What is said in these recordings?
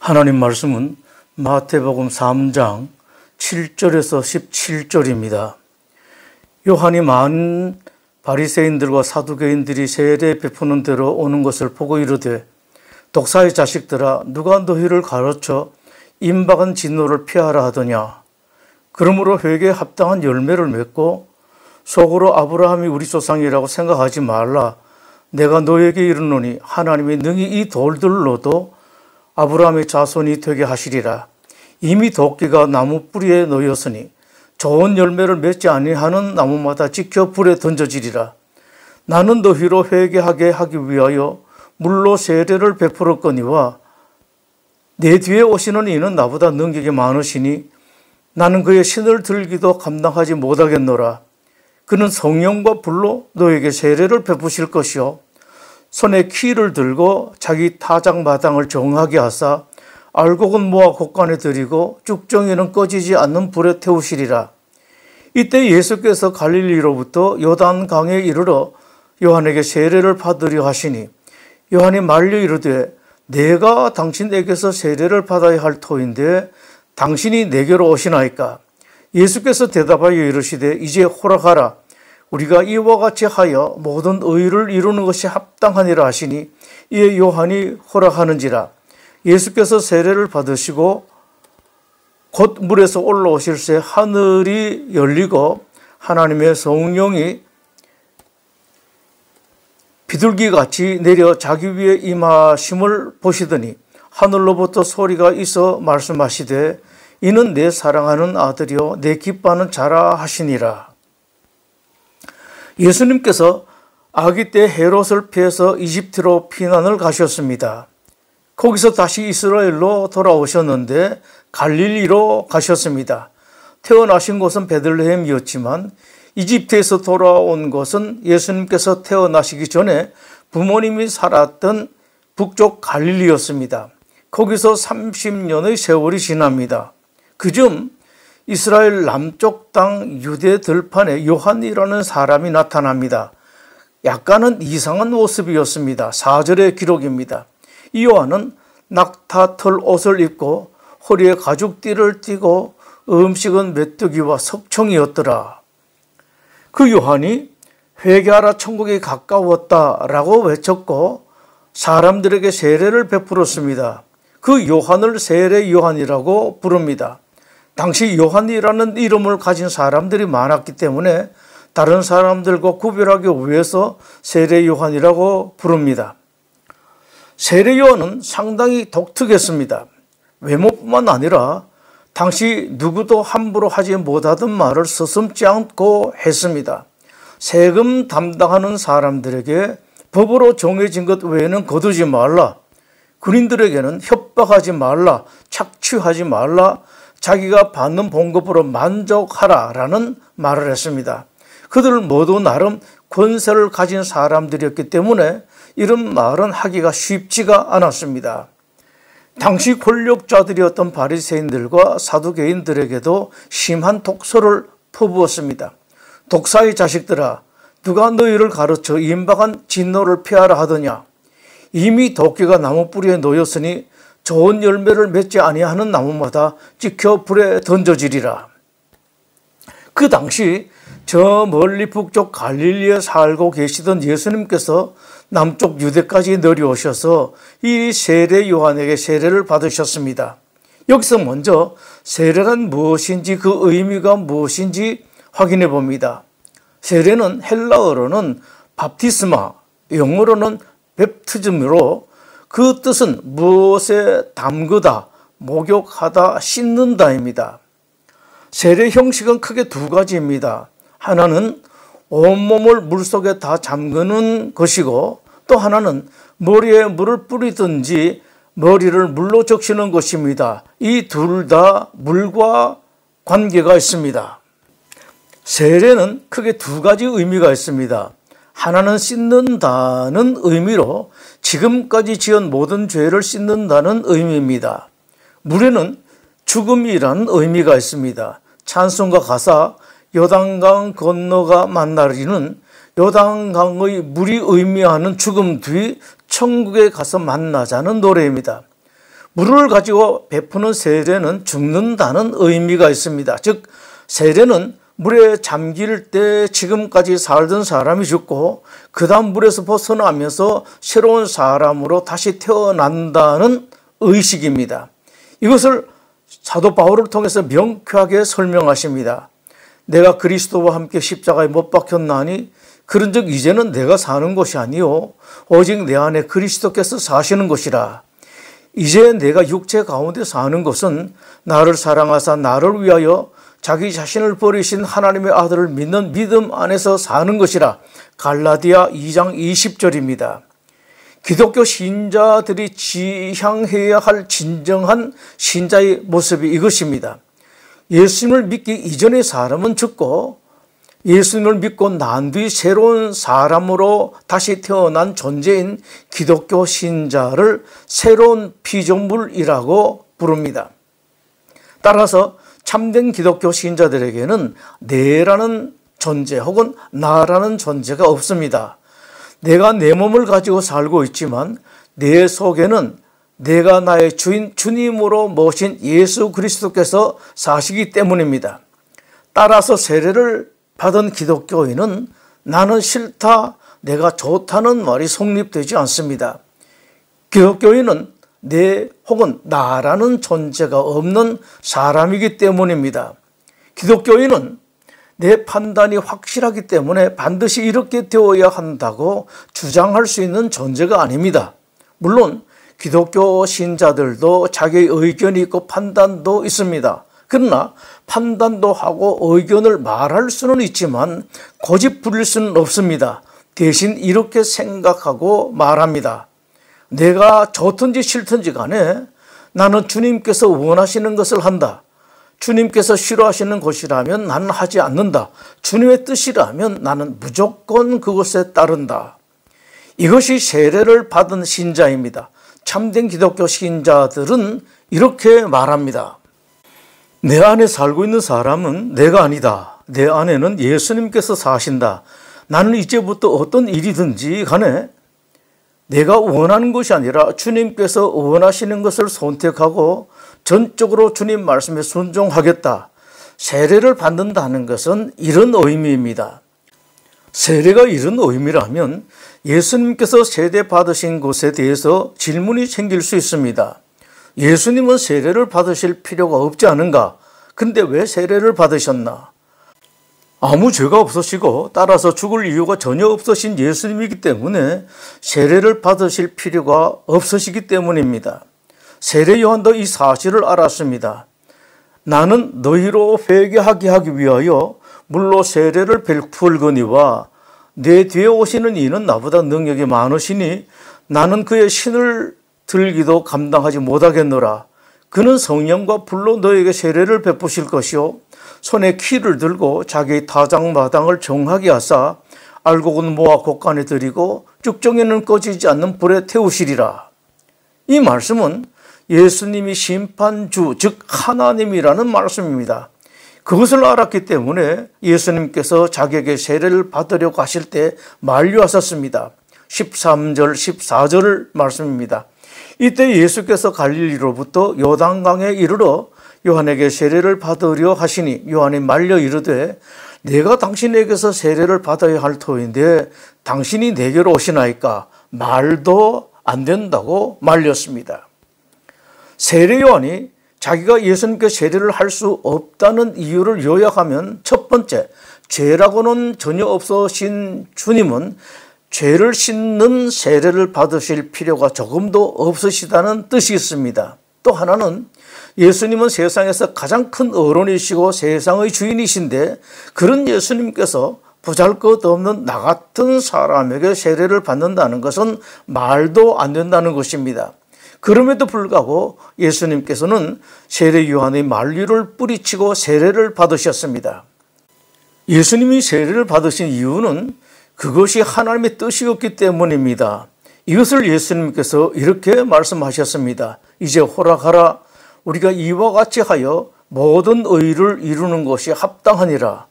하나님 말씀은 마태복음 3장 7절에서 17절입니다. 요한이 많은 바리새인들과 사두개인들이 세례 베푸는 데로 오는 것을 보고 이르되, 독사의 자식들아, 누가 너희를 가르쳐 임박한 진노를 피하라 하더냐. 그러므로 회개에 합당한 열매를 맺고 속으로 아브라함이 우리 조상이라고 생각하지 말라. 내가 너에게 이르노니 하나님이 능히 이 돌들로도 아브라함의 자손이 되게 하시리라. 이미 도끼가 나무 뿌리에 놓였으니 좋은 열매를 맺지 아니하는 나무마다 지켜 불에 던져지리라. 나는 너희로 회개하게 하기 위하여 물로 세례를 베풀었거니와 내 뒤에 오시는 이는 나보다 능력이 많으시니 나는 그의 신을 들기도 감당하지 못하겠노라. 그는 성령과 불로 너에게 세례를 베푸실 것이요 손에 키를 들고 자기 타작마당을 정하게 하사 알곡은 모아 곡간에 들이고 쭉정이는 꺼지지 않는 불에 태우시리라. 이때 예수께서 갈릴리로부터 요단강에 이르러 요한에게 세례를 받으려 하시니 요한이 말려 이르되, 내가 당신에게서 세례를 받아야 할 터인데 당신이 내게로 오시나이까? 예수께서 대답하여 이르시되, 이제 호락하라. 우리가 이와 같이 하여 모든 의를 이루는 것이 합당하니라 하시니 이에 요한이 호락하는지라. 예수께서 세례를 받으시고 곧 물에서 올라오실새 하늘이 열리고 하나님의 성령이 비둘기같이 내려 자기 위에 임하심을 보시더니 하늘로부터 소리가 있어 말씀하시되, 이는 내 사랑하는 아들이요 내 기뻐하는 자라 하시니라. 예수님께서 아기 때 헤롯을 피해서 이집트로 피난을 가셨습니다. 거기서 다시 이스라엘로 돌아오셨는데 갈릴리로 가셨습니다. 태어나신 곳은 베들레헴이었지만 이집트에서 돌아온 것은 예수님께서 태어나시기 전에 부모님이 살았던 북쪽 갈릴리였습니다. 거기서 30년의 세월이 지납니다. 그중 이스라엘 남쪽 땅 유대 들판에 요한이라는 사람이 나타납니다. 약간은 이상한 모습이었습니다. 4절의 기록입니다. 이 요한은 낙타털 옷을 입고 허리에 가죽띠를 띠고 음식은 메뚜기와 석청이었더라. 그 요한이 회개하라 천국이 가까웠다라고 외쳤고 사람들에게 세례를 베풀었습니다. 그 요한을 세례 요한이라고 부릅니다. 당시 요한이라는 이름을 가진 사람들이 많았기 때문에 다른 사람들과 구별하기 위해서 세례 요한이라고 부릅니다. 세례 요한은 상당히 독특했습니다. 외모뿐만 아니라 당시 누구도 함부로 하지 못하던 말을 서슴지 않고 했습니다. 세금 담당하는 사람들에게 법으로 정해진 것 외에는 거두지 말라, 군인들에게는 협박하지 말라, 착취하지 말라, 자기가 받는 봉급으로 만족하라라는 말을 했습니다. 그들 모두 나름 권세를 가진 사람들이었기 때문에 이런 말은 하기가 쉽지가 않았습니다. 당시 권력자들이었던 바리새인들과 사두개인들에게도 심한 독소를 퍼부었습니다. 독사의 자식들아, 누가 너희를 가르쳐 임박한 진노를 피하라 하더냐. 이미 도끼가 나무 뿌리에 놓였으니 좋은 열매를 맺지 아니하는 나무마다 찍혀 불에 던져지리라. 그 당시 저 멀리 북쪽 갈릴리에 살고 계시던 예수님께서 남쪽 유대까지 내려오셔서 이 세례 요한에게 세례를 받으셨습니다. 여기서 먼저 세례란 무엇인지 그 의미가 무엇인지 확인해 봅니다. 세례는 헬라어로는 밥티스마, 영어로는 웹티즘으로 그 뜻은 무엇에 담그다, 목욕하다, 씻는다입니다. 세례 형식은 크게 두 가지입니다. 하나는 온몸을 물속에 다 잠그는 것이고 또 하나는 머리에 물을 뿌리든지 머리를 물로 적시는 것입니다. 이 둘 다 물과 관계가 있습니다. 세례는 크게 두 가지 의미가 있습니다. 하나는 씻는다는 의미로 지금까지 지은 모든 죄를 씻는다는 의미입니다. 물에는 죽음이라는 의미가 있습니다. 찬송가 가사 요단강 건너가 만나리는 요단강의 물이 의미하는 죽음 뒤 천국에 가서 만나자는 노래입니다. 물을 가지고 베푸는 세례는 죽는다는 의미가 있습니다. 즉 세례는 물에 잠길 때 지금까지 살던 사람이 죽고 그 다음 물에서 벗어나면서 새로운 사람으로 다시 태어난다는 의식입니다. 이것을 사도 바울을 통해서 명쾌하게 설명하십니다. 내가 그리스도와 함께 십자가에 못 박혔나니 그런즉 이제는 내가 사는 것이 아니요 오직 내 안에 그리스도께서 사시는 것이라. 이제 내가 육체 가운데 사는 것은 나를 사랑하사 나를 위하여 자기 자신을 버리신 하나님의 아들을 믿는 믿음 안에서 사는 것이라. 갈라디아 2장 20절입니다. 기독교 신자들이 지향해야 할 진정한 신자의 모습이 이것입니다. 예수님을 믿기 이전의 사람은 죽고 예수님을 믿고 난 뒤 새로운 사람으로 다시 태어난 존재인 기독교 신자를 새로운 피조물이라고 부릅니다. 따라서 참된 기독교 신자들에게는 내라는 존재 혹은 나라는 존재가 없습니다. 내가 내 몸을 가지고 살고 있지만 내 속에는 내가 나의 주인 주님으로 모신 예수 그리스도께서 사시기 때문입니다. 따라서 세례를 받은 기독교인은 나는 싫다, 내가 좋다는 말이 성립되지 않습니다. 기독교인은 내 혹은 나라는 존재가 없는 사람이기 때문입니다. 기독교인은 내 판단이 확실하기 때문에 반드시 이렇게 되어야 한다고 주장할 수 있는 존재가 아닙니다. 물론 기독교 신자들도 자기의 의견이 있고 판단도 있습니다. 그러나 판단도 하고 의견을 말할 수는 있지만 고집 부릴 수는 없습니다. 대신 이렇게 생각하고 말합니다. 내가 좋든지 싫든지 간에 나는 주님께서 원하시는 것을 한다. 주님께서 싫어하시는 것이라면 나는 하지 않는다. 주님의 뜻이라면 나는 무조건 그것에 따른다. 이것이 세례를 받은 신자입니다. 참된 기독교 신자들은 이렇게 말합니다. 내 안에 살고 있는 사람은 내가 아니다. 내 안에는 예수님께서 사신다. 나는 이제부터 어떤 일이든지 간에 내가 원하는 것이 아니라 주님께서 원하시는 것을 선택하고 전적으로 주님 말씀에 순종하겠다. 세례를 받는다는 것은 이런 의미입니다. 세례가 이런 의미라면 예수님께서 세례 받으신 것에 대해서 질문이 생길 수 있습니다. 예수님은 세례를 받으실 필요가 없지 않은가? 근데 왜 세례를 받으셨나? 아무 죄가 없으시고 따라서 죽을 이유가 전혀 없으신 예수님이기 때문에 세례를 받으실 필요가 없으시기 때문입니다. 세례 요한도 이 사실을 알았습니다. 나는 너희로 회개하게 하기 위하여 물로 세례를 베풀거니와 내 뒤에 오시는 이는 나보다 능력이 많으시니 나는 그의 신을 들기도 감당하지 못하겠노라. 그는 성령과 불로 너에게 세례를 베푸실 것이요 손에 키를 들고 자기 타작마당을 정하게 하사 알곡은 모아 곡간에 들이고 쭉정에는 꺼지지 않는 불에 태우시리라. 이 말씀은 예수님이 심판주 즉 하나님이라는 말씀입니다. 그것을 알았기 때문에 예수님께서 자기에게 세례를 받으려고 하실 때 만류하셨습니다. 13절 14절 말씀입니다. 이때 예수께서 갈릴리로부터 요단강에 이르러 요한에게 세례를 받으려 하시니 요한이 말려 이르되 내가 당신에게서 세례를 받아야 할 터인데 당신이 내게로 오시나이까? 말도 안 된다고 말렸습니다. 세례 요한이 자기가 예수님께 세례를 할 수 없다는 이유를 요약하면 첫 번째, 죄라고는 전혀 없으신 주님은 죄를 씻는 세례를 받으실 필요가 조금도 없으시다는 뜻이 있습니다. 또 하나는 예수님은 세상에서 가장 큰 어른이시고 세상의 주인이신데 그런 예수님께서 보잘것없는 나 같은 사람에게 세례를 받는다는 것은 말도 안 된다는 것입니다. 그럼에도 불구하고 예수님께서는 세례 요한의 만류를 뿌리치고 세례를 받으셨습니다. 예수님이 세례를 받으신 이유는 그것이 하나님의 뜻이었기 때문입니다. 이것을 예수님께서 이렇게 말씀하셨습니다. 이제 호락하라. 우리가 이와 같이 하여 모든 의를 이루는 것이 합당하니라.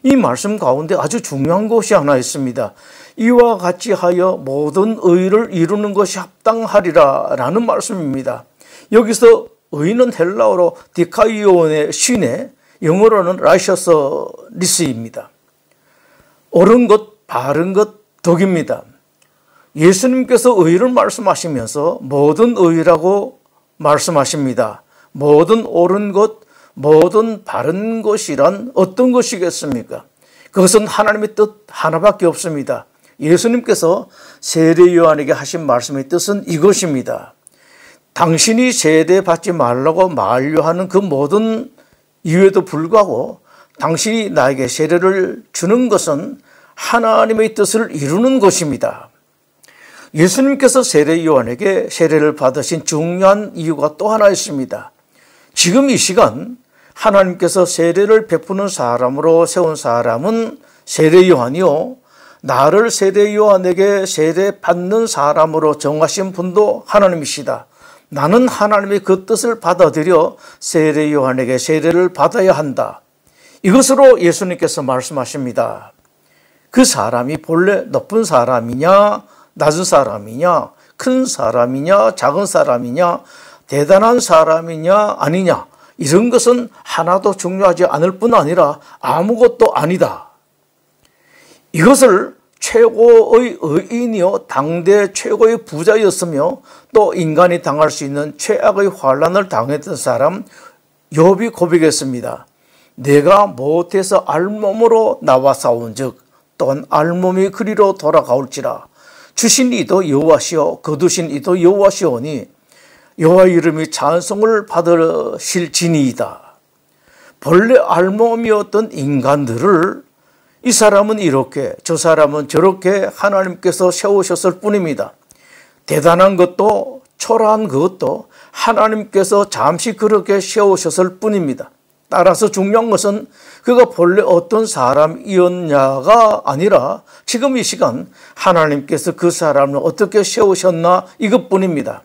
이 말씀 가운데 아주 중요한 것이 하나 있습니다. 이와 같이 하여 모든 의를 이루는 것이 합당하리라 라는 말씀입니다. 여기서 의는 헬라어로 디카이온의 신에 영어로는 라이셔스 리스입니다. 옳은 것, 바른 것, 덕입니다. 예수님께서 의를 말씀하시면서 모든 의라고 말씀하십니다. 모든 옳은 것, 모든 바른 것이란 어떤 것이겠습니까? 그것은 하나님의 뜻 하나밖에 없습니다. 예수님께서 세례 요한에게 하신 말씀의 뜻은 이것입니다. 당신이 세례받지 말라고 만류하는 그 모든 이유에도 불구하고 당신이 나에게 세례를 주는 것은 하나님의 뜻을 이루는 것입니다. 예수님께서 세례 요한에게 세례를 받으신 중요한 이유가 또 하나 있습니다. 지금 이 시간 하나님께서 세례를 베푸는 사람으로 세운 사람은 세례 요한이요, 나를 세례 요한에게 세례 받는 사람으로 정하신 분도 하나님이시다. 나는 하나님의 그 뜻을 받아들여 세례 요한에게 세례를 받아야 한다. 이것으로 예수님께서 말씀하십니다. 그 사람이 본래 높은 사람이냐, 낮은 사람이냐, 큰 사람이냐, 작은 사람이냐, 대단한 사람이냐, 아니냐, 이런 것은 하나도 중요하지 않을 뿐 아니라 아무것도 아니다. 이것을 최고의 의인이요, 당대 최고의 부자였으며 또 인간이 당할 수 있는 최악의 환난을 당했던 사람 욥이 고백했습니다. 내가 못해서 알몸으로 나와 싸운즉 또한 알몸이 그리로 돌아가올지라. 주신 이도 여호와시오 거두신 이도 여호와시오니 여호와의 이름이 찬송을 받으실 지니이다. 본래 알몸이었던 인간들을 이 사람은 이렇게 저 사람은 저렇게 하나님께서 세우셨을 뿐입니다. 대단한 것도 초라한 것도 하나님께서 잠시 그렇게 세우셨을 뿐입니다. 따라서 중요한 것은 그가 본래 어떤 사람이었냐가 아니라 지금 이 시간 하나님께서 그 사람을 어떻게 세우셨나 이것뿐입니다.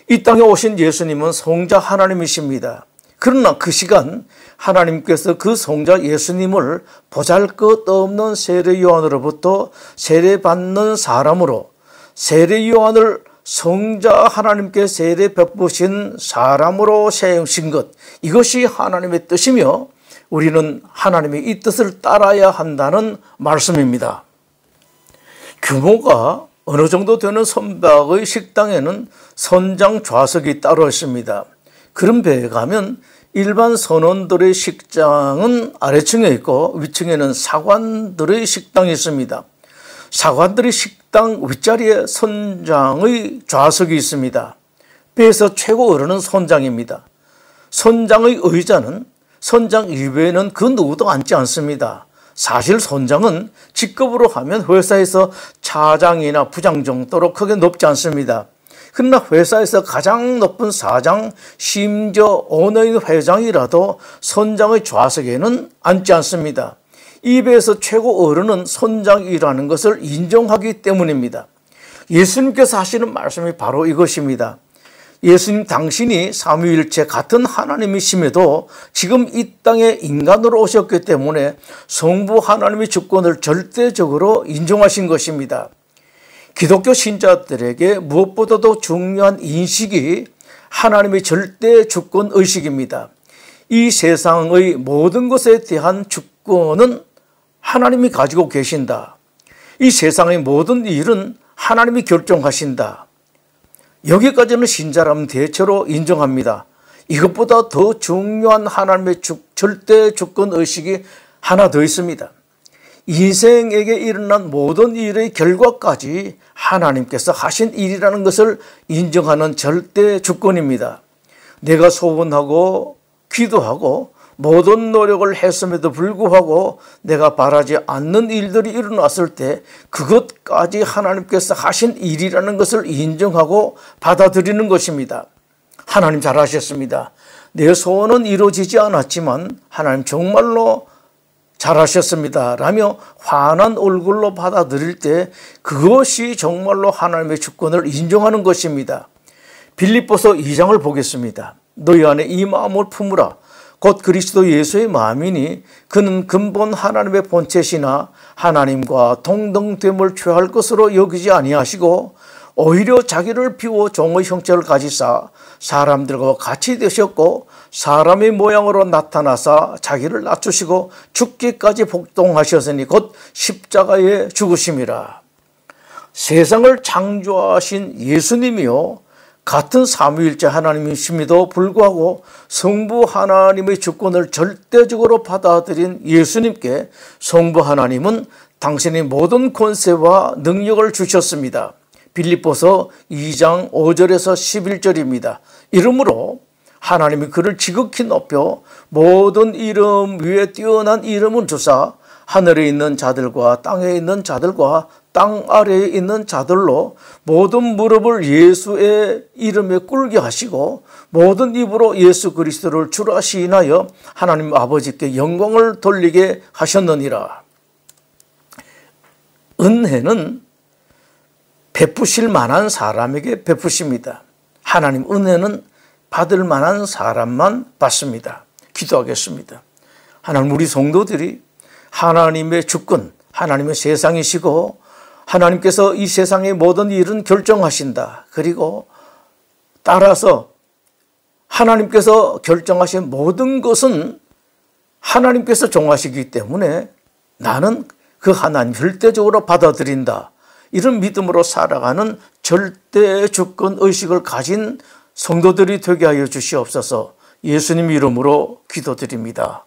이 땅에 오신 예수님은 성자 하나님이십니다. 그러나 그 시간 하나님께서 그 성자 예수님을 보잘것없는 세례 요한으로부터 세례받는 사람으로 세례 요한을 성자 하나님께 세례 베푸신 사람으로 세우신 것, 이것이 하나님의 뜻이며 우리는 하나님의 이 뜻을 따라야 한다는 말씀입니다. 규모가 어느 정도 되는 선박의 식당에는 선장 좌석이 따로 있습니다. 그런 배에 가면 일반 선원들의 식장은 아래층에 있고 위층에는 사관들의 식당이 있습니다. 사관들의 식당 윗자리에 선장의 좌석이 있습니다. 배에서 최고 어른은 선장입니다. 선장의 의자는 선장 이외에는 그 누구도 앉지 않습니다. 사실 선장은 직급으로 하면 회사에서 차장이나 부장 정도로 크게 높지 않습니다. 그러나 회사에서 가장 높은 사장, 심지어 오너인 회장이라도 선장의 좌석에는 앉지 않습니다. 이 배에서 최고 어른은 선장이라는 것을 인정하기 때문입니다. 예수님께서 하시는 말씀이 바로 이것입니다. 예수님 당신이 삼위일체 같은 하나님이심에도 지금 이 땅에 인간으로 오셨기 때문에 성부 하나님의 주권을 절대적으로 인정하신 것입니다. 기독교 신자들에게 무엇보다도 중요한 인식이 하나님의 절대 주권 의식입니다. 이 세상의 모든 것에 대한 주권은 하나님이 가지고 계신다. 이 세상의 모든 일은 하나님이 결정하신다. 여기까지는 신자라면 대체로 인정합니다. 이것보다 더 중요한 하나님의 절대 주권 의식이 하나 더 있습니다. 인생에게 일어난 모든 일의 결과까지 하나님께서 하신 일이라는 것을 인정하는 절대 주권입니다. 내가 소원하고 기도하고 모든 노력을 했음에도 불구하고 내가 바라지 않는 일들이 일어났을 때 그것까지 하나님께서 하신 일이라는 것을 인정하고 받아들이는 것입니다. 하나님 잘하셨습니다. 내 소원은 이루어지지 않았지만 하나님 정말로 잘하셨습니다 라며 환한 얼굴로 받아들일 때 그것이 정말로 하나님의 주권을 인정하는 것입니다. 빌립보서 2장을 보겠습니다. 너희 안에 이 마음을 품으라. 곧 그리스도 예수의 마음이니 그는 근본 하나님의 본체시나 하나님과 동등됨을 취할 것으로 여기지 아니하시고 오히려 자기를 비워 종의 형체를 가지사 사람들과 같이 되셨고 사람의 모양으로 나타나사 자기를 낮추시고 죽기까지 복종하셨으니 곧 십자가에 죽으심이라. 세상을 창조하신 예수님이요 같은 삼위일체 하나님이심에도 불구하고 성부 하나님의 주권을 절대적으로 받아들인 예수님께 성부 하나님은 당신의 모든 권세와 능력을 주셨습니다. 빌립보서 2장 5절에서 11절입니다. 이러므로 하나님이 그를 지극히 높여 모든 이름 위에 뛰어난 이름을 주사 하늘에 있는 자들과 땅에 있는 자들과 땅 아래에 있는 자들로 모든 무릎을 예수의 이름에 꿇게 하시고 모든 입으로 예수 그리스도를 주라 시인하여 하나님 아버지께 영광을 돌리게 하셨느니라. 은혜는 베푸실 만한 사람에게 베푸십니다. 하나님 은혜는 받을 만한 사람만 받습니다. 기도하겠습니다. 하나님, 우리 성도들이 하나님의 주권, 하나님의 세상이시고 하나님께서 이 세상의 모든 일은 결정하신다. 그리고 따라서 하나님께서 결정하신 모든 것은 하나님께서 정하시기 때문에 나는 그 하나님 절대적으로 받아들인다. 이런 믿음으로 살아가는 절대 주권 의식을 가진 성도들이 되게 하여 주시옵소서. 예수님 이름으로 기도드립니다.